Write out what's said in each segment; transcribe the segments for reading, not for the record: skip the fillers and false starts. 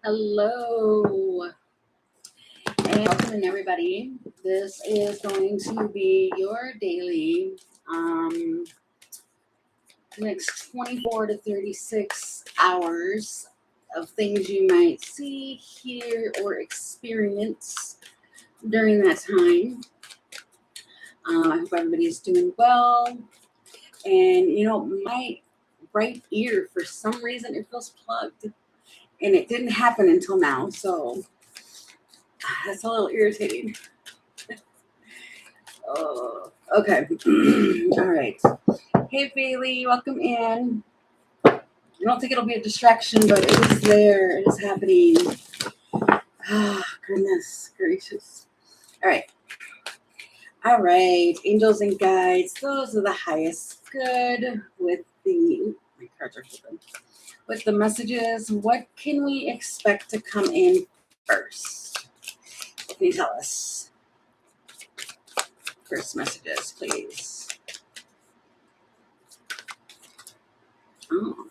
Hello and welcome in everybody. This is going to be your daily next 24 to 36 hours of things you might see, hear, or experience during that time. I hope everybody's doing well. And my right ear, for some reason, it feels plugged. And it didn't happen until now, so that's a little irritating. Oh, okay. All right. Hey, Bailey, welcome in. I don't think it'll be a distraction, but it is there. It is happening. Ah, goodness gracious. All right. All right. Angels and guides. Those are the highest good with the, my cards are flipping. With the messages, what can we expect to come in first? What can you tell us? First messages, please. Oh.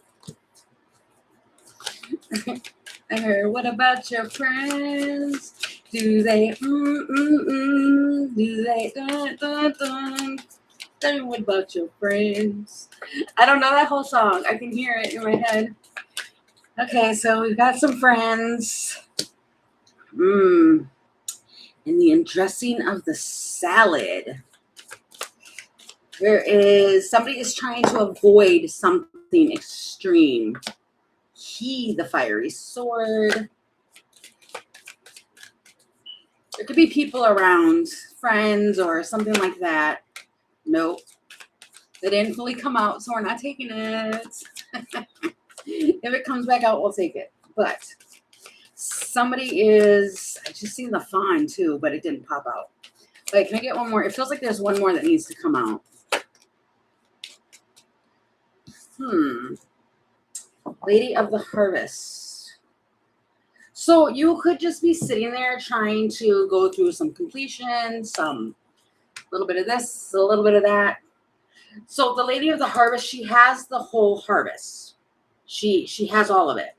I heard, what about your friends? Do they, do they, Tell me what about your friends? I don't know that whole song. I can hear it in my head. Okay, so we've got some friends. In the undressing of the salad. Somebody is trying to avoid something extreme. He, the fiery sword. There could be people around, friends or something like that. Nope. They didn't fully come out, so we're not taking it. If it comes back out, we'll take it. But somebody is, I just seen the fawn too, but it didn't pop out. Wait, can I get one more? It feels like there's one more that needs to come out. Lady of the Harvest. So you could just be sitting there trying to go through some completion, some little bit of this, a little bit of that. So the Lady of the Harvest, she has the whole harvest. She has all of it.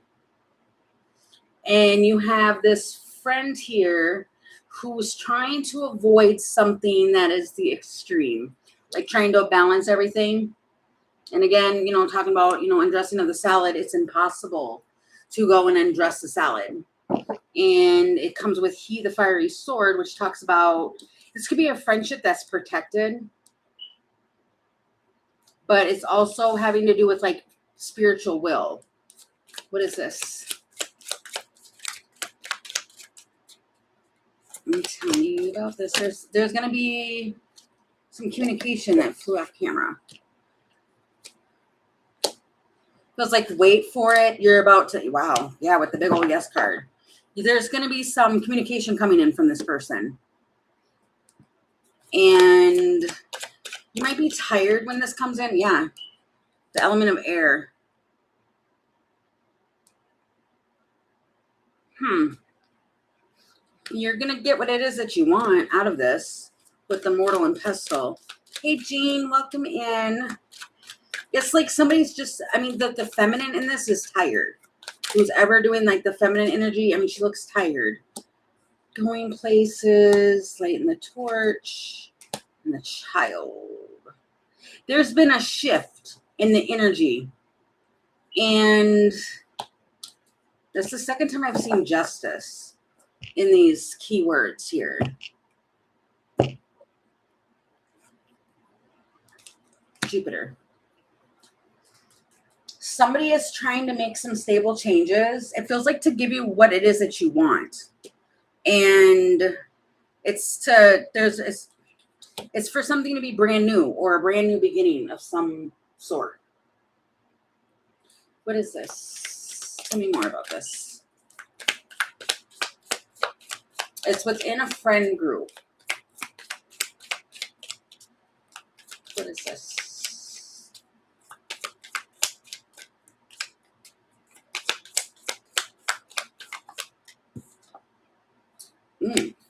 And you have this friend here who's trying to avoid something that is the extreme, like trying to balance everything. And again, talking about, undressing of the salad, it's impossible to go and undress the salad. And it comes with he, the fiery sword, which talks about, this could be a friendship that's protected, but it's also having to do with like spiritual will. What is this? Let me tell you about this. There's going to be some communication that flew off camera. Feels like wait for it. You're about to, wow. Yeah, with the big old yes card. There's going to be some communication coming in from this person. And you might be tired when this comes in. Yeah. The element of air. You're going to get what it is that you want out of this with the mortal and pestle. Hey, Jean, welcome in. It's like somebody's just, the feminine in this is tired. Who's ever doing like the feminine energy, she looks tired. Going places, lighting the torch, and the child. There's been a shift in the energy. And that's the second time I've seen justice in these keywords here. Jupiter. Somebody is trying to make some stable changes. It feels like to give you what it is that you want. And it's for something to be brand new or a brand new beginning of some sort. What is this? Tell me more about this. It's within a friend group. What is this?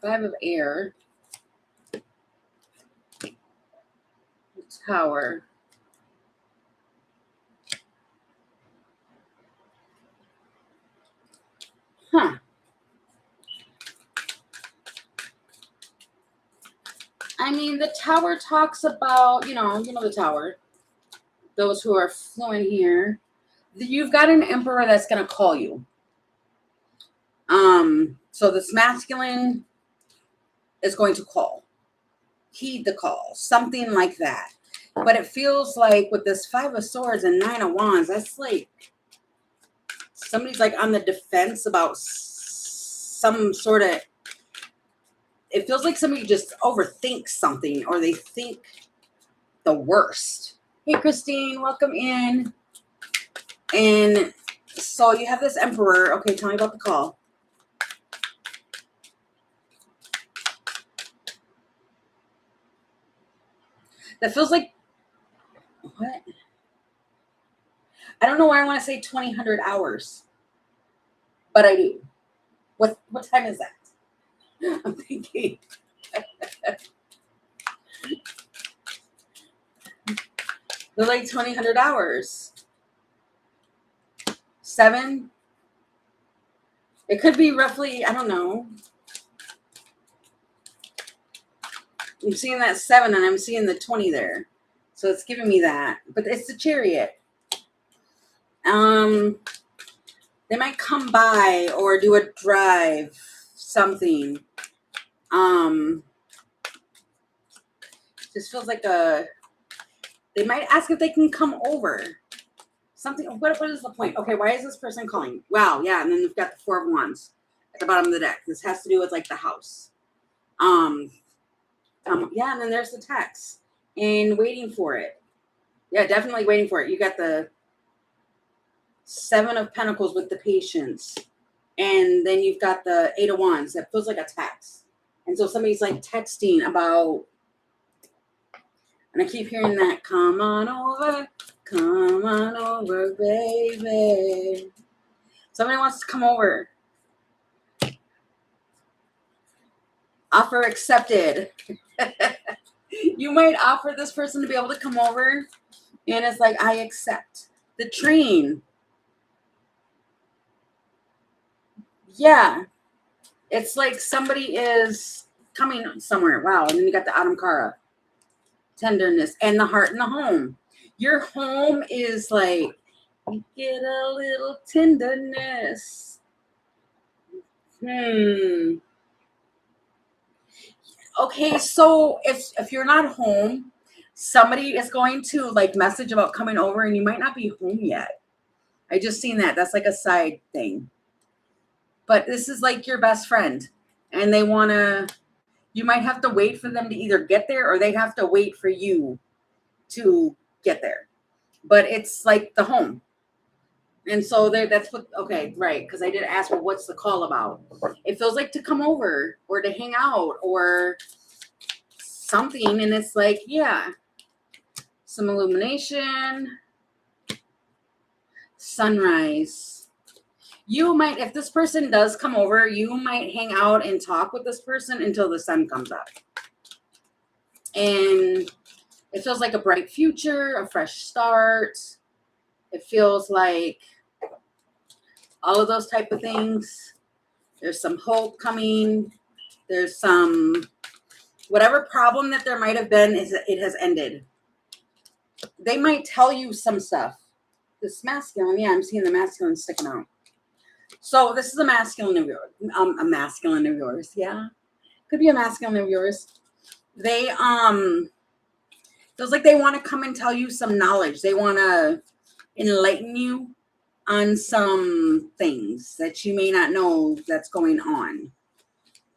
Five of air. Tower. Huh. I mean, the Tower talks about, you know the Tower. Those who are fluent here. You've got an emperor that's going to call you. So this masculine is going to call. Heed the call. Something like that. But it feels like with this 5 of Swords and 9 of Wands, that's like somebody's like on the defense about some sort of, it feels like somebody just overthinks something or they think the worst. Hey, Christine, welcome in. And so you have this emperor. Okay, tell me about the call. That feels like, what? I don't know why I want to say 2000 hours, but I do. What time is that? I'm thinking. They're like 2000 hours. 7. It could be roughly, I don't know. I'm seeing that 7 and I'm seeing the 20 there. So it's giving me that. But it's the Chariot. They might come by or do a drive, something. Just feels like they might ask if they can come over. Something, what is the point? Okay, why is this person calling? Wow, yeah, and then they've got the 4 of Wands at the bottom of the deck. This has to do with like the house. Yeah, and then there's the text. And waiting for it. Yeah, definitely waiting for it. You got the 7 of Pentacles with the patience. And then you've got the 8 of Wands. That feels like a text. And so somebody's like texting about, and I keep hearing that, come on over, baby. Somebody wants to come over. Offer accepted. You might offer this person to be able to come over, and it's like, I accept. The train. Yeah. It's like somebody is coming somewhere. Wow. And then you got the Autumn Kara. Tenderness and the heart and the home. Your home is like, you get a little tenderness. Okay, so if you're not home, somebody is going to like message about coming over and you might not be home yet. I just seen that. That's like a side thing. But this is like your best friend and they want to, you might have to wait for them to either get there or they have to wait for you to get there. But it's like the home. And so that's what, okay, right. Because I did ask, well, what's the call about? It feels like to come over or to hang out or something. And it's like, yeah, some illumination, sunrise. You might, if this person does come over, you might hang out and talk with this person until the sun comes up. And it feels like a bright future, a fresh start. It feels like all of those type of things. There's some hope coming. There's some, whatever problem that there might have been, it has ended. They might tell you some stuff. This masculine, yeah, I'm seeing the masculine sticking out. So this is a masculine of yours. A masculine of yours, yeah. Could be a masculine of yours. They feels like they want to come and tell you some knowledge. They want to enlighten you on some things that you may not know that's going on.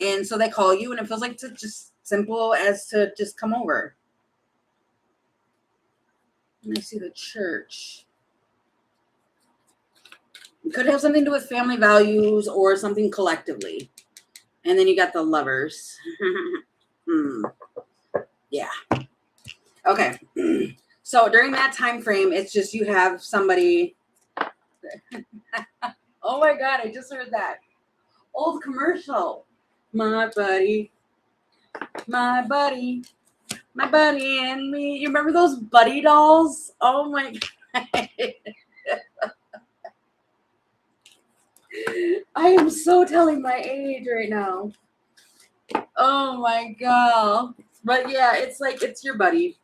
And so they call you and it feels like it's just simple as to just come over. And I see the church. It could have something to do with family values or something collectively. And then you got the lovers. Yeah. Okay. So during that time frame, it's just you have somebody. Oh my God, I just heard that. Old commercial. My buddy and me. You remember those Buddy dolls? Oh my God. I am so telling my age right now. Oh my god. But yeah, it's like it's your buddy.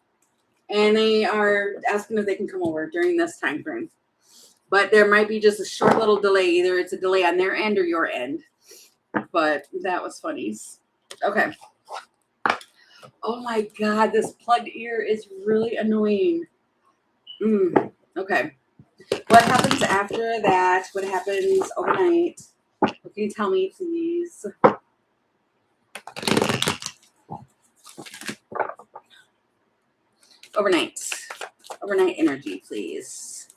And they are asking if they can come over during this time frame. But there might be just a short little delay. Either it's a delay on their end or your end. But that was funny. Okay. Oh my god, this plugged ear is really annoying. Okay. What happens after that? What happens overnight? What can you tell me, please? Overnight. Overnight energy, please.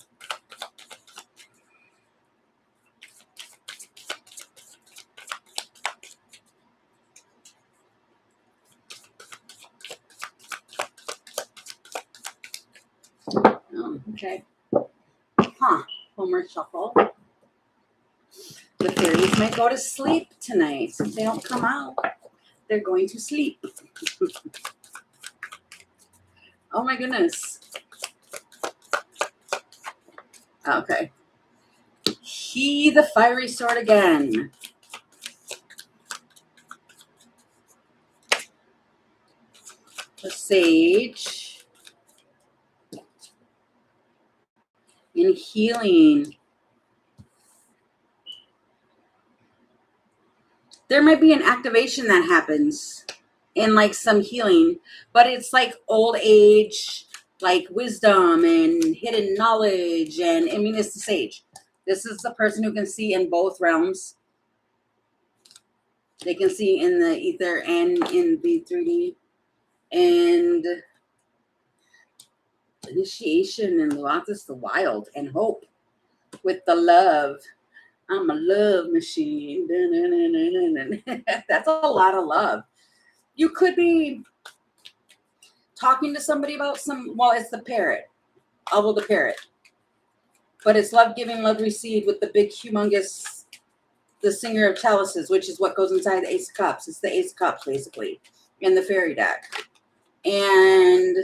Oh, okay. Huh. One more shuffle. The fairies might go to sleep tonight. If they don't come out, they're going to sleep. Oh my goodness. Okay. He, the fiery sword again. The sage. And healing. There might be an activation that happens and like some healing, but it's like old age, like wisdom and hidden knowledge. And I mean, it's the sage. This is the person who can see in both realms. They can see in the ether and in the 3D. And initiation and lots the wild and hope with the love. I'm a love machine. That's a lot of love. You could be talking to somebody about well, it's the parrot. Elbow the parrot. But it's love giving, love received with the big, humongous, the singer of chalices, which is what goes inside the Ace of Cups. It's the Ace of Cups, basically, in the fairy deck. And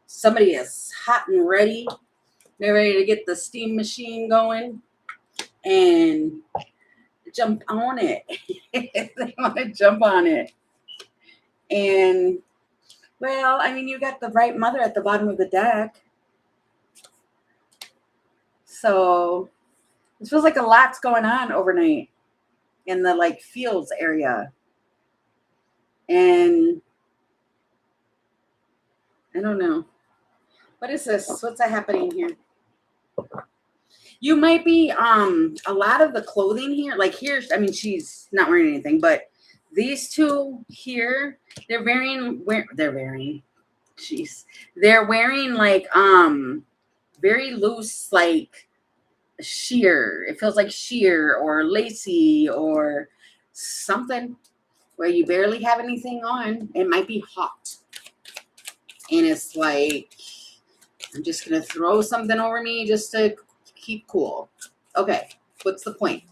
somebody is hot and ready. They're ready to get the steam machine going and jump on it. They want to jump on it. And, well, I mean, you got the right mother at the bottom of the deck. So it feels like a lot's going on overnight in the like fields area. And I don't know. What is this? What's happening here? You might be a lot of the clothing here, like here's, I mean, she's not wearing anything, but these two here, they're wearing like very loose, like sheer. It feels like sheer or lacy or something where you barely have anything on. It might be hot. And it's like, I'm just going to throw something over me just to keep cool. Okay. What's the point?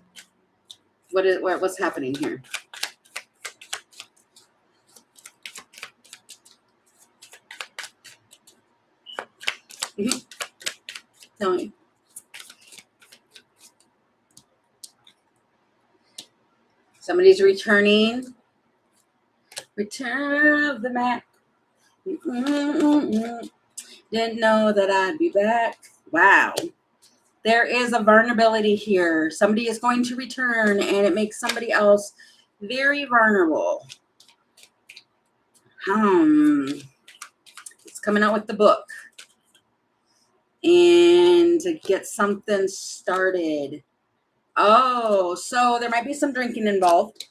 What's happening here? Tell me. Somebody's returning. Return of the Mac. Didn't know that I'd be back. Wow. There is a vulnerability here. Somebody is going to return, and it makes somebody else very vulnerable. It's coming out with the book. And to get something started. Oh, so there might be some drinking involved.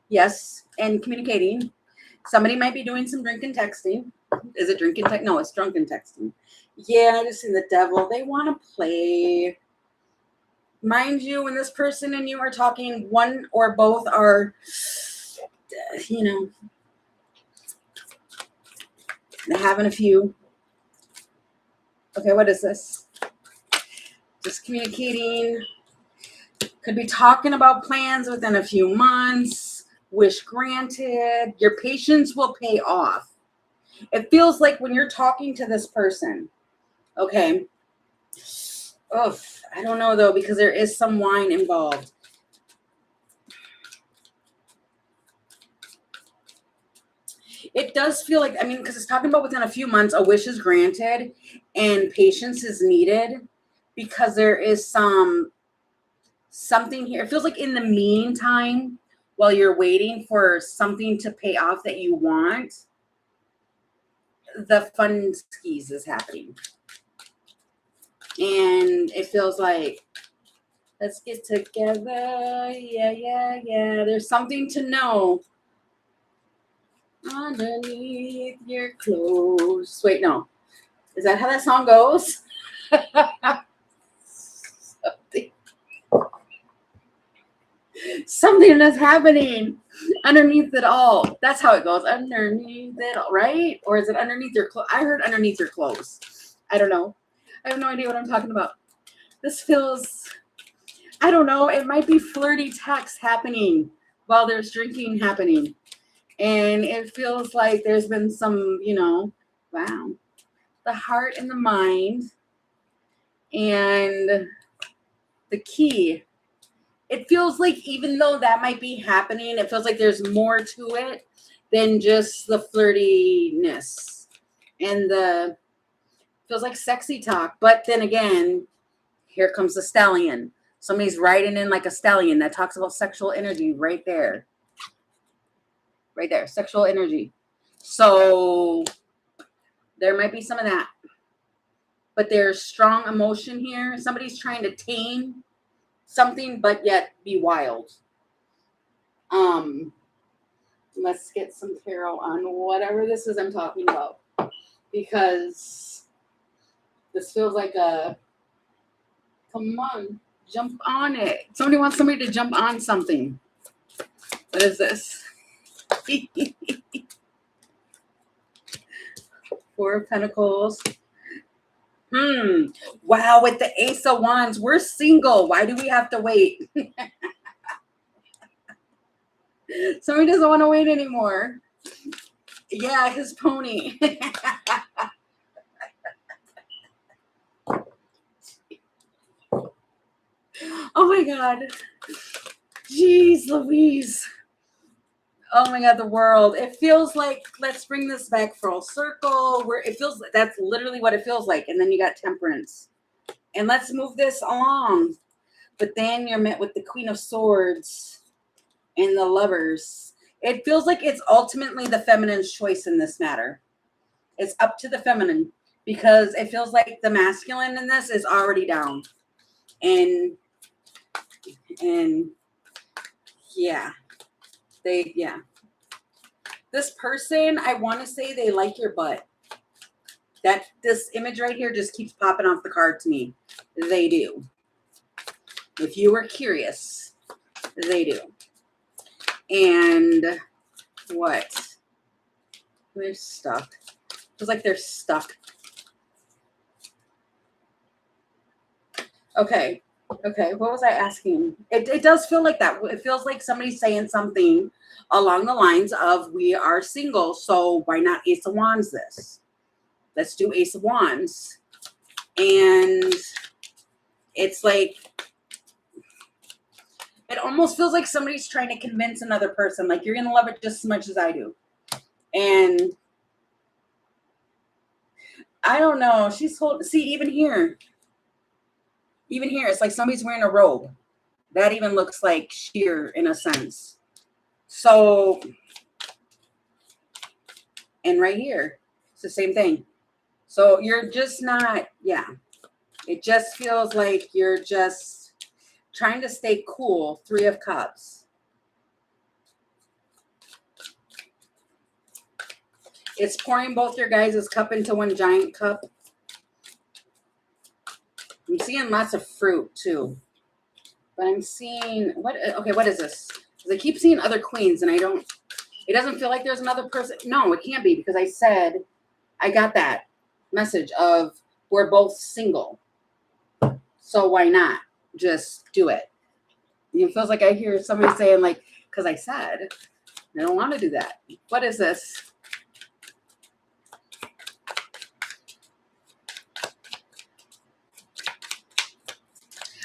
Yes, and communicating. Somebody might be doing some drinking texting. Is it drinking text? No, it's drunken texting. Yeah, I just seen the devil. They want to play. Mind you, when this person and you are talking, one or both are, they're having a few. Okay, what is this? Just communicating. Could be talking about plans within a few months. Wish granted. Your patience will pay off. It feels like when you're talking to this person, okay. Oh, I don't know though, because there is some wine involved. It does feel like, I mean, because it's talking about within a few months, a wish is granted and patience is needed because there is something here. It feels like in the meantime, while you're waiting for something to pay off that you want, the fun skis is happening. And it feels like, let's get together. Yeah. There's something to know underneath your clothes. Wait, no. Is that how that song goes? Something that's happening underneath it all. That's how it goes. Underneath it all, right? Or is it underneath your clothes? I heard underneath your clothes. I don't know. I have no idea what I'm talking about. This feels, I don't know. It might be flirty text happening while there's drinking happening. And it feels like there's been some, wow. The heart and the mind and the key. It feels like even though that might be happening, it feels like there's more to it than just the flirtiness and the feels like sexy talk. But then again, here comes the stallion. Somebody's riding in like a stallion that talks about sexual energy right there. Right there, sexual energy. So there might be some of that. But there's strong emotion here. Somebody's trying to tame something, but yet be wild. Let's get some tarot on whatever this is I'm talking about. Because this feels like a, come on, jump on it. Somebody wants somebody to jump on something. What is this? Four of Pentacles. Wow, with the Ace of Wands, we're single. Why do we have to wait? Somebody doesn't want to wait anymore. Yeah, his pony. Oh my God. Jeez Louise. Oh my God, the world. It feels like, let's bring this back full circle. Where it feels like that's literally what it feels like. And then you got Temperance. And let's move this along. But then you're met with the Queen of Swords and the Lovers. It feels like it's ultimately the feminine's choice in this matter. It's up to the feminine because it feels like the masculine in this is already down. And yeah. This person, I want to say they like your butt. This image right here just keeps popping off the card to me. They do. If you were curious, they do. And what? They're stuck. Feels like they're stuck. Okay. What was I asking? It does feel like that. It feels like somebody's saying something along the lines of, we are single, so why not Ace of Wands this? Let's do Ace of Wands. And it's like, it almost feels like somebody's trying to convince another person, like, you're going to love it just as much as I do. And I don't know. See, even here, it's like somebody's wearing a robe. That even looks like sheer in a sense. So, and right here, it's the same thing. So you're just not, it just feels like you're just trying to stay cool. Three of Cups. It's pouring both your guys' cup into one giant cup. I'm seeing lots of fruit too. But I'm seeing, what is this? Because I keep seeing other queens and it doesn't feel like there's another person. No, it can't be because I said, I got that message of we're both single. So why not just do it? It feels like I hear somebody saying like, because I said, I don't want to do that. What is this?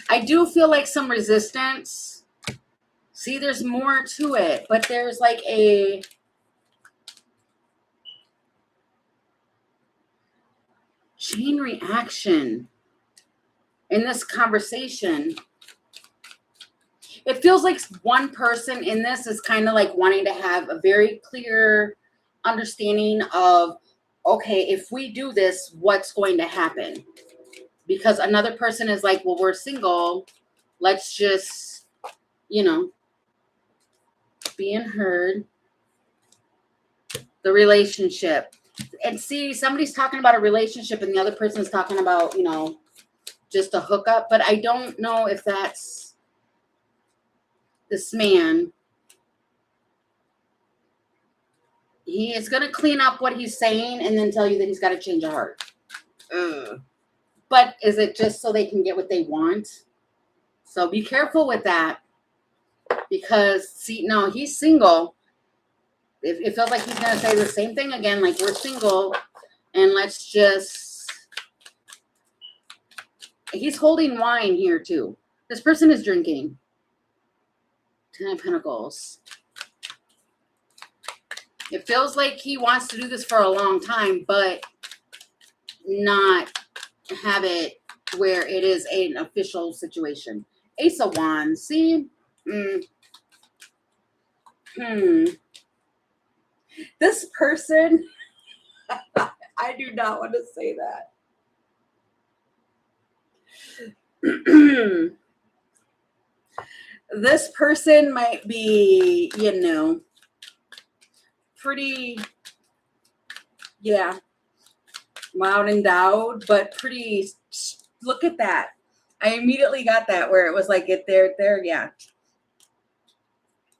I do feel like some resistance. See, there's more to it, but there's like chain reaction in this conversation. It feels like one person in this is kind of like wanting to have a very clear understanding of, okay, if we do this, what's going to happen? Because another person is like, well, we're single. Let's just, being heard. The relationship. And see, somebody's talking about a relationship and the other person's talking about, just a hookup. But I don't know if that's this man. He is going to clean up what he's saying and then tell you that he's got to change of heart. But is it just so they can get what they want? So be careful with that. Because, see, no, he's single. It feels like he's going to say the same thing again, like we're single, and let's just... He's holding wine here, too. This person is drinking. 10 of Pentacles. It feels like he wants to do this for a long time, but not have it where it is an official situation. Ace of Wands. See? This person, I do not want to say that. This person might be, pretty, loud and loud, but pretty, look at that. I immediately got that where it was like, there,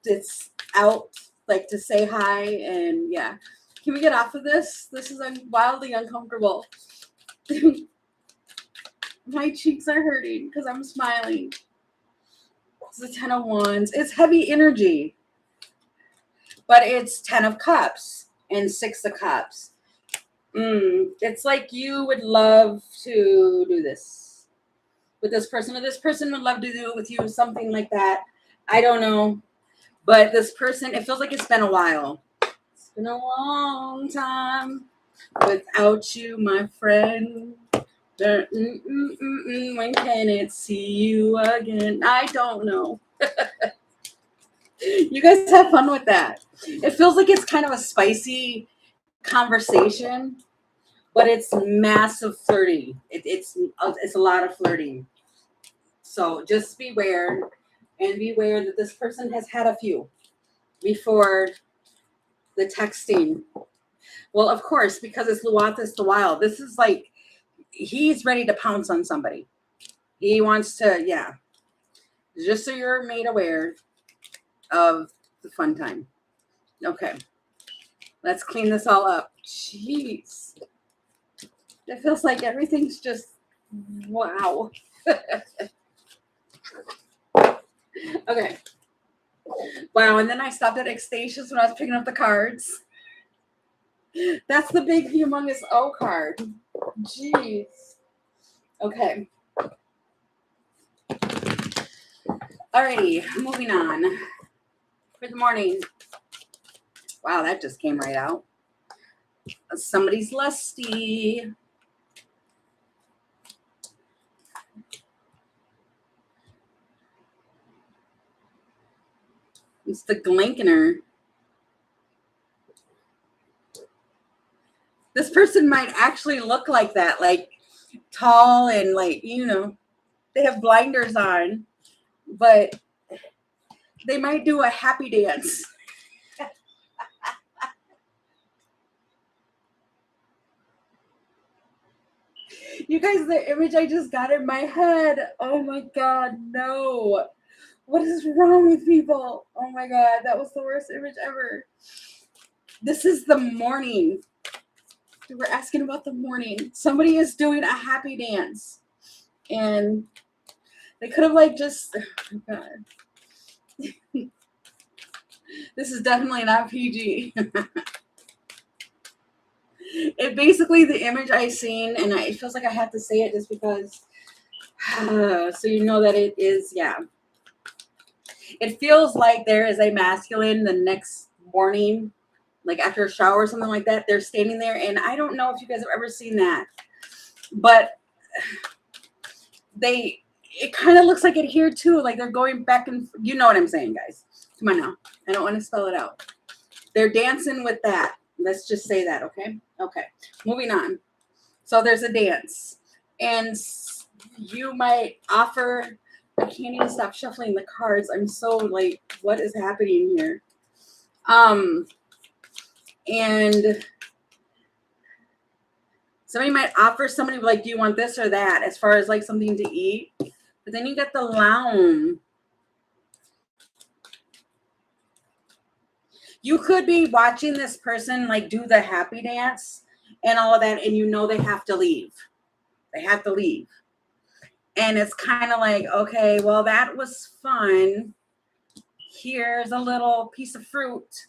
it's out. Like to say hi and can we get off of this? This is wildly uncomfortable. My cheeks are hurting because I'm smiling. It's the 10 of Wands. It's heavy energy, but it's 10 of Cups and 6 of Cups. It's like you would love to do this with this person, or this person would love to do it with you, something like that. I don't know. But this person, it feels like it's been a while. It's been a long time without you, my friend. When can it see you again? I don't know. You guys have fun with that. It feels like it's kind of a spicy conversation, but it's massive flirting. It's a lot of flirting. So just beware. And beware that this person has had a few before the texting. Well, of course, because it's Luathis the Wild. This is like, he's ready to pounce on somebody. He wants to, just so you're made aware of the fun time. Okay. Let's clean this all up. Jeez. It feels like everything's just, wow. Okay. Wow, and then I stopped at Extasia's when I was picking up the cards. That's the big humongous O card. Jeez. Okay. Alrighty, moving on. For the morning. Wow, that just came right out. Somebody's lusty. It's the Glankener. This person might actually look like that, like tall and like, they have blinders on, but they might do a happy dance. You guys, the image I just got in my head. Oh my God, no. What is wrong with people? Oh my God, that was the worst image ever. This is the morning. We're asking about the morning. Somebody is doing a happy dance. And they could have just, oh God. This is definitely not PG. It basically, the image I seen, and it feels like I have to say it just because, so you know that it is, It feels like there is a masculine the next morning, like after a shower or something like that. They're standing there, and I don't know if you guys have ever seen that. But it kind of looks like it here too. Like they're going back and, you know what I'm saying, guys. Come on now. I don't want to spell it out. They're dancing with that. Let's just say that, okay? Okay. Moving on. So there's a dance. And you might offer, I can't even stop shuffling the cards. I'm so like, what is happening here? And somebody might offer somebody like, do you want this or that, as far as like something to eat? But then you get the lounge. You could be watching this person like do the happy dance and all of that, and you know they have to leave. They have to leave. And it's kind of like, okay, well, that was fun. Here's a little piece of fruit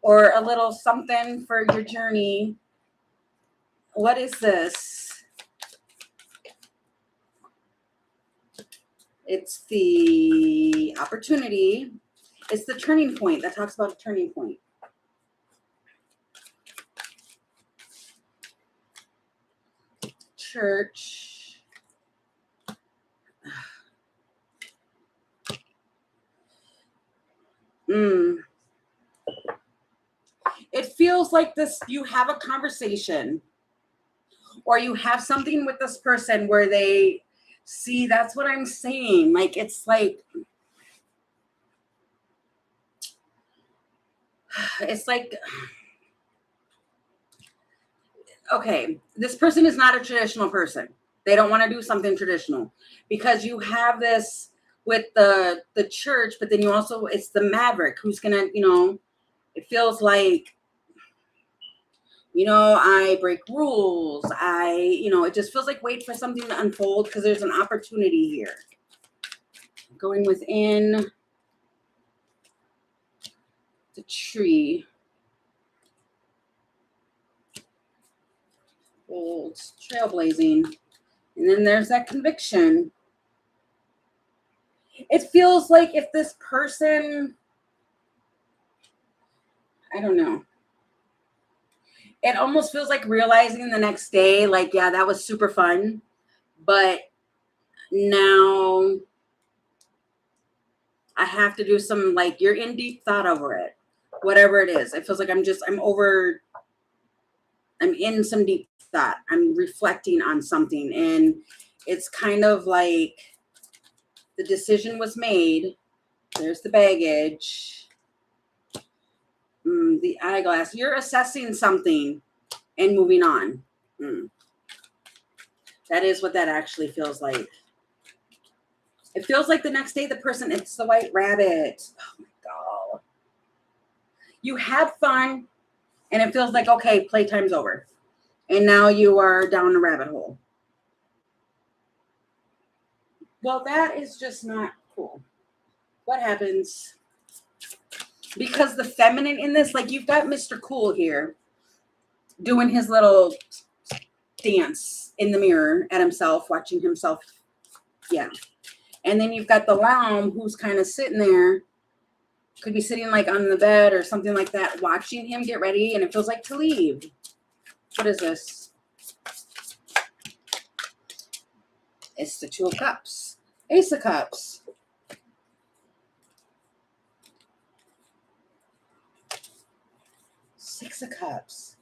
or a little something for your journey. What is this? It's the opportunity. It's the turning point that talks about a turning point. Church. It feels like this, you have a conversation or you have something with this person where they see, that's what I'm saying. Like, it's like, okay, this person is not a traditional person. They don't want to do something traditional because you have this with the church, but then you also, it's the maverick who's going to, it feels like, I break rules. It just feels like wait for something to unfold because there's an opportunity here. Going within the tree. Bold, trailblazing. And then there's that conviction. It feels like if this person, I don't know. It almost feels like realizing the next day, like, yeah, that was super fun. But now I have to do some, like, you're in deep thought over it. Whatever it is. It feels like I'm in some deep thought. I'm reflecting on something. And it's kind of like the decision was made. There's the baggage. The eyeglass. You're assessing something and moving on. That is what that actually feels like. It feels like the next day the person, it's the white rabbit. Oh my God. You had fun and it feels like, okay, playtime's over. And now you are down a rabbit hole. Well, that is just not cool. What happens? Because the feminine in this, like you've got Mr. Cool here doing his little dance in the mirror at himself, watching himself. Yeah. And then you've got the lamb who's kind of sitting there, could be sitting like on the bed or something like that, watching him get ready, and it feels like to leave. What is this? It's the Two of Cups. Ace of Cups. Six of Cups.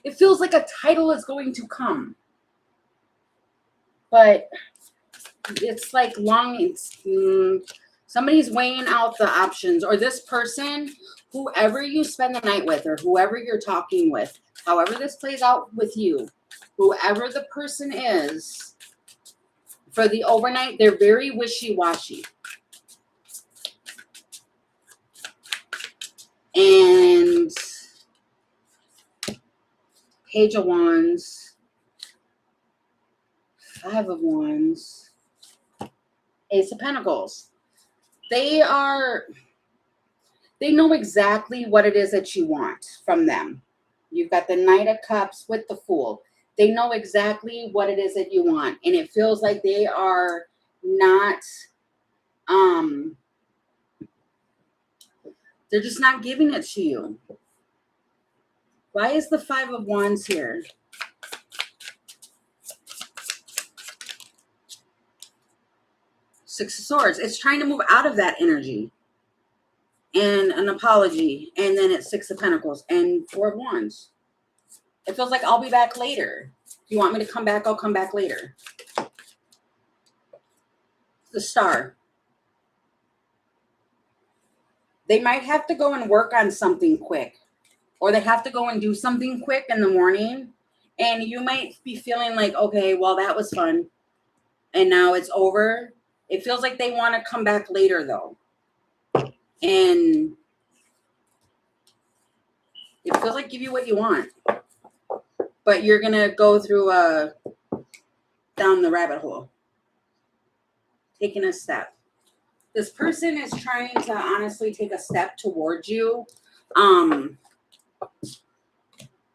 It feels like a title is going to come. But it's like somebody's weighing out the options, or this person, whoever you spend the night with or whoever you're talking with, however this plays out with you, whoever the person is, for the overnight, they're very wishy-washy. And Page of Wands, Five of Wands, Ace of Pentacles. They know exactly what it is that you want from them. You've got the Knight of Cups with the Fool. They know exactly what it is that you want. And it feels like they are not, they're just not giving it to you. Why is the Five of Wands here? Six of Swords. It's trying to move out of that energy. And an apology. And then it's Six of Pentacles and Four of Wands. It feels like I'll be back later. If you want me to come back, I'll come back later. The Star. They might have to go and work on something quick. Or they have to go and do something quick in the morning. And you might be feeling like, okay, well, that was fun. And now it's over. It feels like they want to come back later, though. And it feels like give you what you want. But you're going to go through down the rabbit hole. Taking a step. This person is trying to honestly take a step towards you. And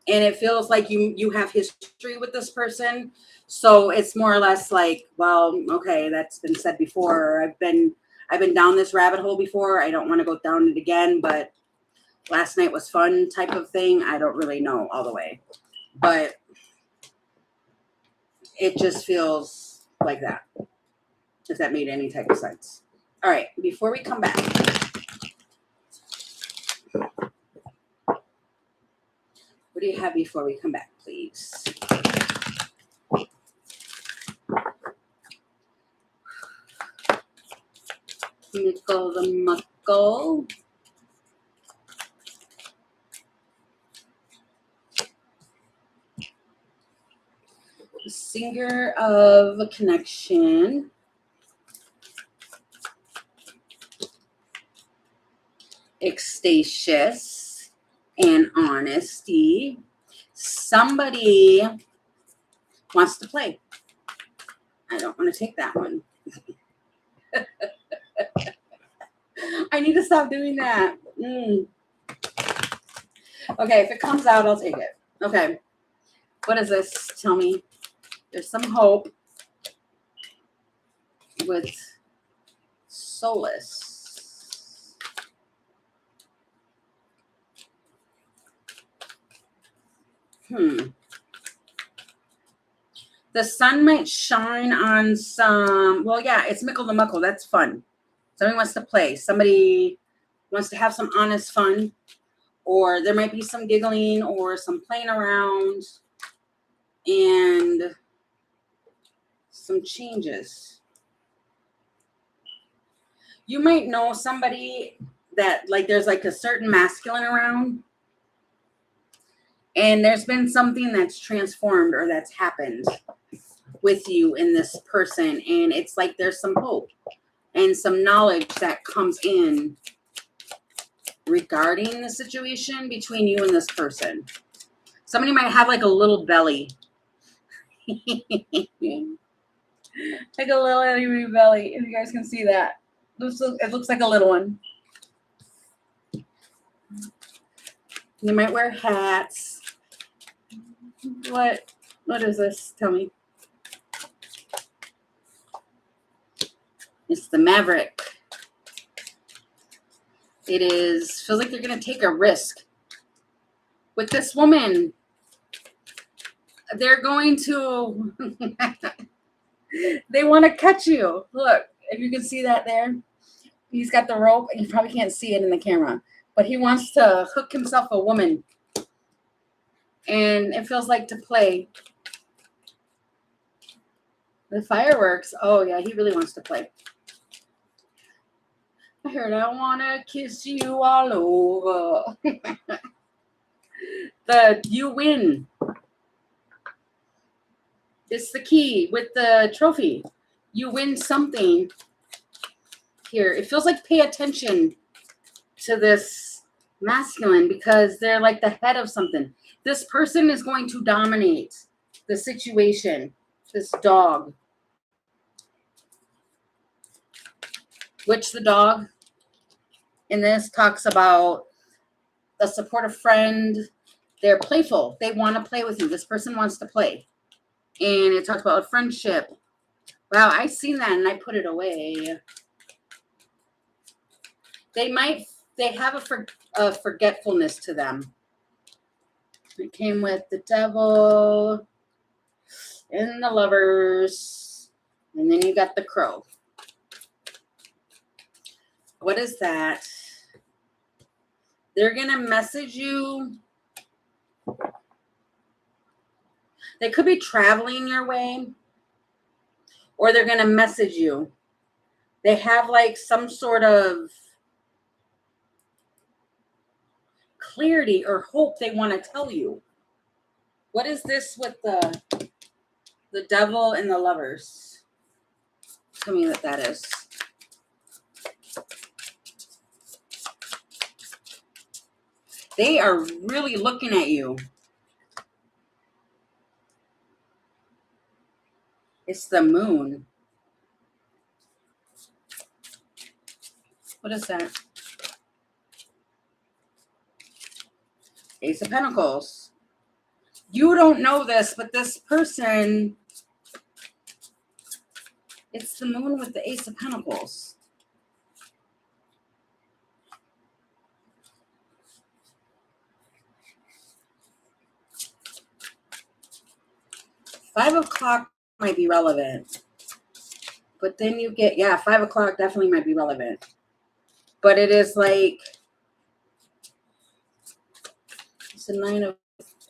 it feels like you have history with this person. So it's more or less like, well, okay, that's been said before. I've been down this rabbit hole before. I don't want to go down it again, but last night was fun type of thing. I don't really know all the way. But it just feels like that. If that made any type of sense. All right, before we come back. What do you have before we come back, please? Mickle the Muckle. Singer of a Connection. Ecstatious and Honesty. Somebody wants to play. I don't want to take that one. I need to stop doing that. Okay, if it comes out, I'll take it. Okay. What is this? Tell me. There's some hope with Solace. The sun might shine on some, well, yeah, it's Mickle the Muckle. That's fun. Somebody wants to play. Somebody wants to have some honest fun. Or there might be some giggling or some playing around. And some changes. You might know somebody that, like, there's like a certain masculine around. And there's been something that's transformed or that's happened with you in this person. And it's like there's some hope and some knowledge that comes in regarding the situation between you and this person. Somebody might have like a little belly. Like a little itty belly, if you guys can see that. It looks like a little one. You might wear hats. What is this? Tell me. It's the Maverick. It feels like they're going to take a risk. With this woman, they're going to, they want to catch you. Look, if you can see that there. He's got the rope. You probably can't see it in the camera. But he wants to hook himself a woman. And it feels like to play. The fireworks. Oh, yeah, he really wants to play. I heard I want to kiss you all over. You win. It's the key with the trophy. You win something here. It feels like pay attention to this masculine because they're like the head of something. This person is going to dominate the situation. This dog. Which the dog in this talks about a supportive friend. They're playful. They want to play with you. This person wants to play. And it talks about a friendship. Wow, I seen that and I put it away. They have a forgetfulness to them. It came with the Devil and the Lovers. And then you got the Crow. What is that? They're going to message you. They could be traveling your way, or they're going to message you. They have like some sort of clarity or hope they want to tell you. What is this with the devil and the lovers? Tell me what that is. They are really looking at you. It's the moon. What is that? Ace of Pentacles. You don't know this, but this person, it's the moon with the Ace of Pentacles. Five o'clock might be relevant. But then you get, 5 o'clock definitely might be relevant. But it is like, it's the Nine of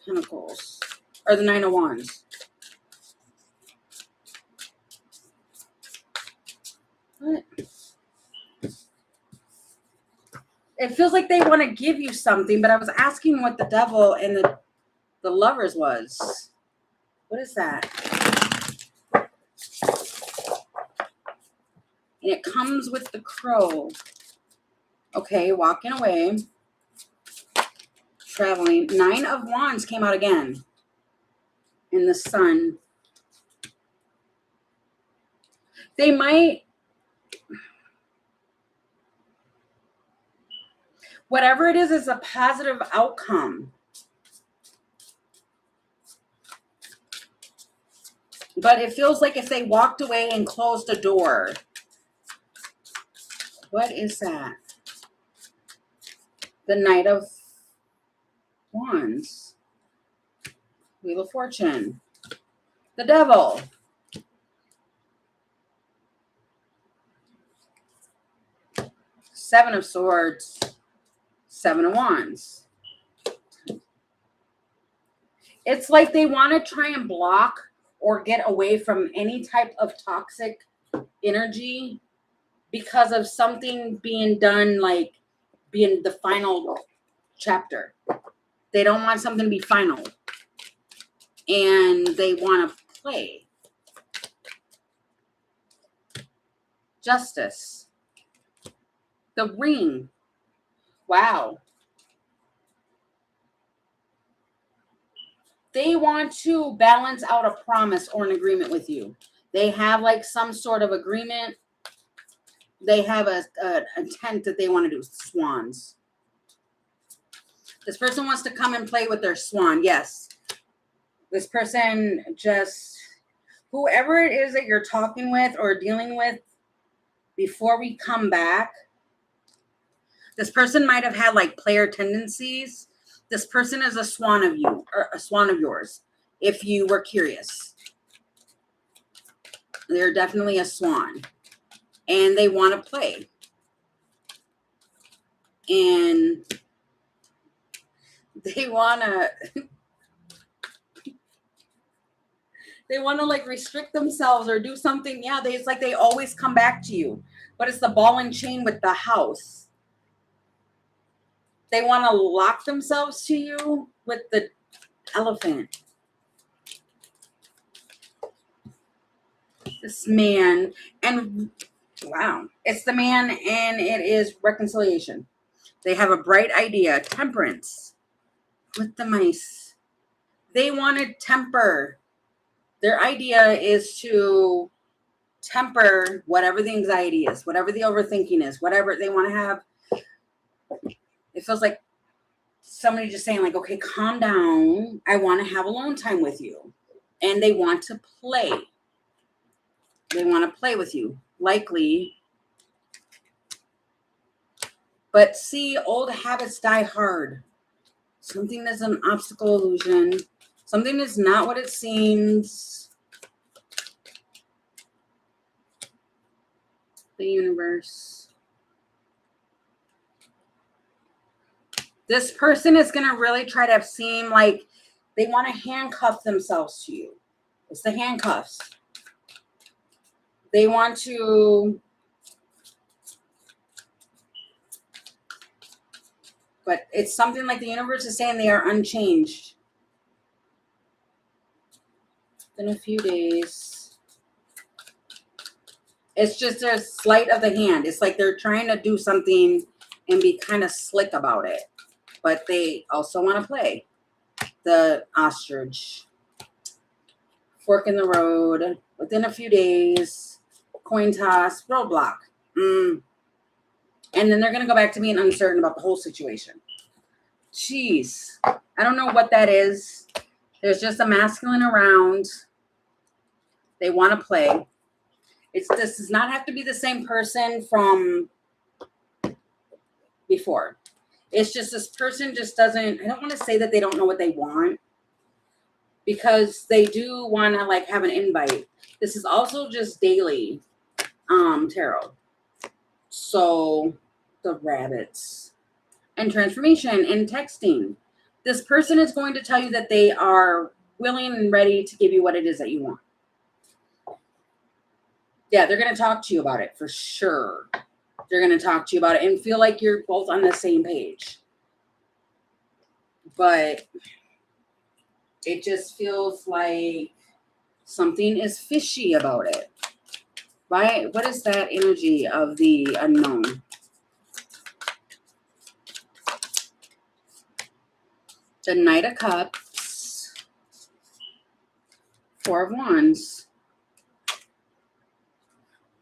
Pentacles. Or the Nine of Wands. What? It feels like they want to give you something, but I was asking what the devil and the lovers was. What is that? And it comes with the crow. Okay, walking away. Traveling. Nine of Wands came out again. And the Sun. They might... Whatever it is a positive outcome. But it feels like if they walked away and closed a door. What is that? The Knight of Wands. Wheel of Fortune. The Devil. Seven of Swords. Seven of Wands. It's like they want to try and block or get away from any type of toxic energy because of something being done, like being the final chapter. They don't want something to be final. And they want to play. Justice. The Ring. Wow. They want to balance out a promise or an agreement with you. They have like some sort of agreement. They have a intent that they want to do. Swans. This person wants to come and play with their swan. Yes. This person just, whoever it is that you're talking with or dealing with before we come back, this person might have had like player tendencies. This person is a swan of you, or a swan of yours, if you were curious. They're definitely a swan. And they want to play. And they want to... They want to like restrict themselves or do something. Yeah, it's like they always come back to you. But it's the ball and chain with the house. They want to lock themselves to you with the Elephant. This man, and wow, it's the man, and it is reconciliation. They have a bright idea. Temperance with the mice. They want to temper. Their idea is to temper whatever the anxiety is, whatever the overthinking is, whatever they want to have. It feels like somebody just saying like, okay, calm down. I want to have alone time with you. And they want to play. They want to play with you. Likely. But see, old habits die hard. Something that's an obstacle illusion. Something is not what it seems. The universe. This person is going to really try to seem like they want to handcuff themselves to you. It's the handcuffs. They want to, but it's something like the universe is saying they are unchanged. In a few days. It's just a sleight of the hand. It's like they're trying to do something and be kind of slick about it. But they also want to play. The ostrich. Fork in the road. Within a few days. Coin toss. Roadblock. And then they're going to go back to being uncertain about the whole situation. Jeez. I don't know what that is. There's just a masculine around. They want to play. This does not have to be the same person from before. It's just this person just doesn't, I don't want to say that they don't know what they want, because they do want to like have an invite. This is also just daily tarot. So the rabbits and transformation and texting. This person is going to tell you that they are willing and ready to give you what it is that you want. Yeah, they're going to talk to you about it for sure. They're going to talk to you about it and feel like you're both on the same page. But it just feels like something is fishy about it. Right? What is that energy of the unknown? The Knight of Cups. Four of Wands.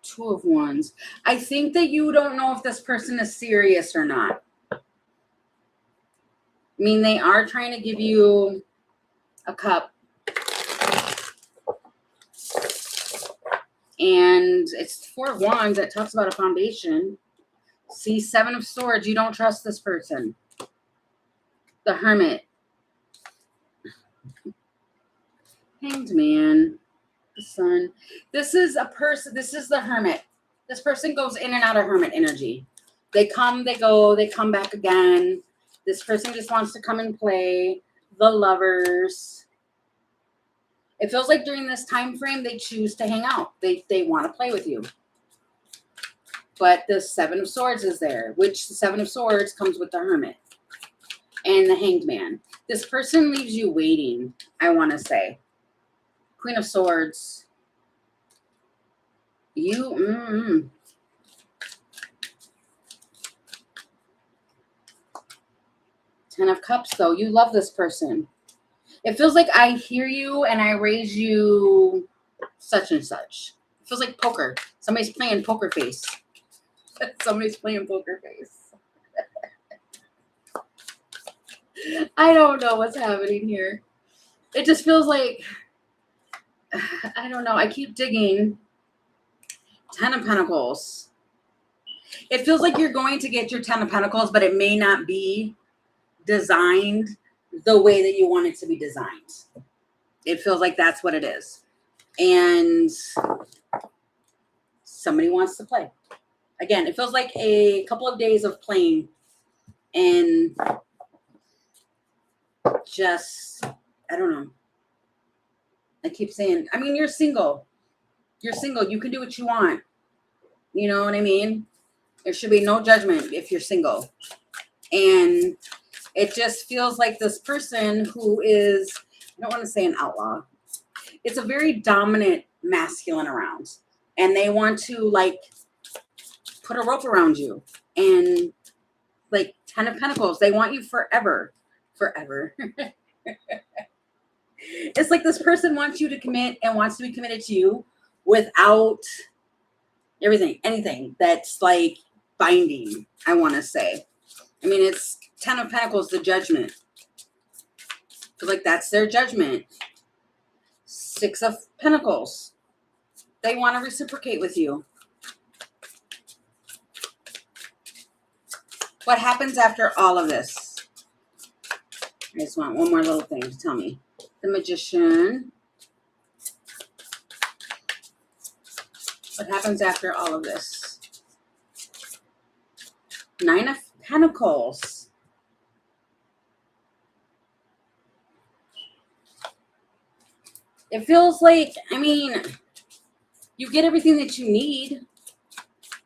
Two of Wands. I think that you don't know if this person is serious or not. I mean, they are trying to give you a cup. And it's Four of Wands that talks about a foundation. See, Seven of Swords. You don't trust this person. The Hermit. Hanged Man. The Sun. This is a person. This is the Hermit. This person goes in and out of Hermit energy. They come, they go, they come back again. This person just wants to come and play. The Lovers. It feels like during this time frame, they choose to hang out. They want to play with you. But the Seven of Swords is there, which the Seven of Swords comes with the Hermit and the Hanged Man. This person leaves you waiting, I want to say. Queen of Swords. You, 10 of Cups, though. You love this person. It feels like I hear you and I raise you such and such. It feels like poker. Somebody's playing poker face. Somebody's playing poker face. I don't know what's happening here. It just feels like, I don't know. I keep digging. 10 of Pentacles. It feels like you're going to get your 10 of Pentacles, but it may not be designed the way that you want it to be designed. It feels like that's what it is. And somebody wants to play. Again, it feels like a couple of days of playing and just, I don't know. I keep saying, I mean, you're single. You're single. You can do what you want. You know what I mean? There should be no judgment if you're single. And it just feels like this person who is, I don't want to say an outlaw. It's a very dominant masculine around. And they want to like put a rope around you. And like 10 of Pentacles, they want you forever. Forever. It's like this person wants you to commit and wants to be committed to you without anything that's like binding, I want to say. I mean, it's 10 of Pentacles, the Judgment. So like that's their judgment. 6 of Pentacles. They want to reciprocate with you. What happens after all of this? I just want one more little thing to tell me. The Magician. What happens after all of this? 9 of Pentacles. It feels like, I mean, you get everything that you need.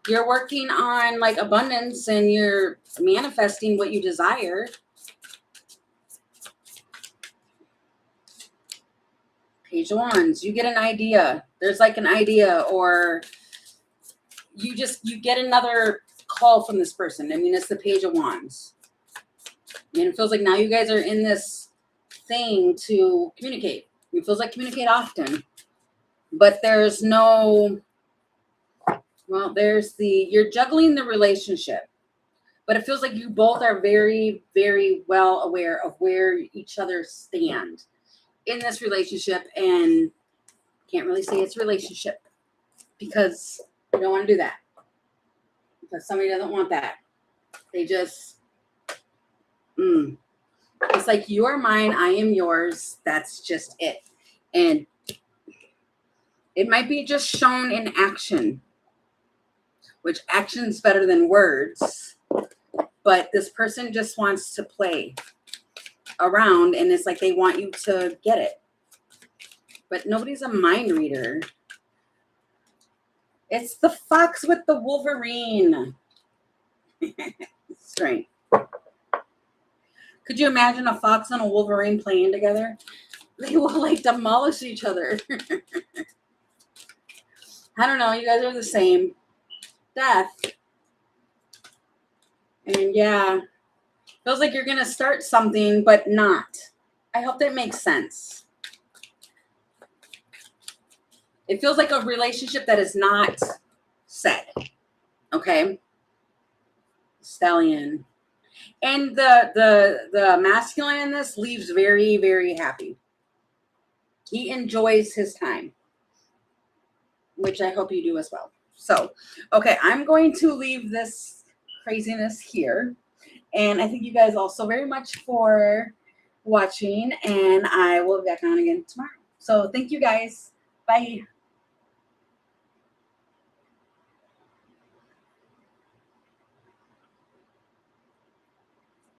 You're working on like abundance and you're manifesting what you desire. Page of Wands, you get an idea. There's like an idea, or you get another call from this person. I mean, it's the Page of Wands. And it feels like now you guys are in this thing to communicate. It feels like communicate often. But there's no, well, you're juggling the relationship. But it feels like you both are very, very well aware of where each other stand in this relationship, and can't really say it's a relationship because you don't want to do that. Because somebody doesn't want that. They just, it's like you are mine, I am yours. That's just it. And it might be just shown in action, which action's better than words. But this person just wants to play around, and it's like they want you to get it. But nobody's a mind reader. It's the fox with the Wolverine. Strength. Could you imagine a fox and a Wolverine playing together? They will like demolish each other. I don't know. You guys are the same. Death. And yeah, feels like you're going to start something, but not. I hope that makes sense. It feels like a relationship that is not set. Okay? Stallion. And the masculine in this leaves very, very happy. He enjoys his time, which I hope you do as well. So, okay, I'm going to leave this craziness here. And I thank you guys all so very much for watching. And I will be back on again tomorrow. So thank you guys. Bye.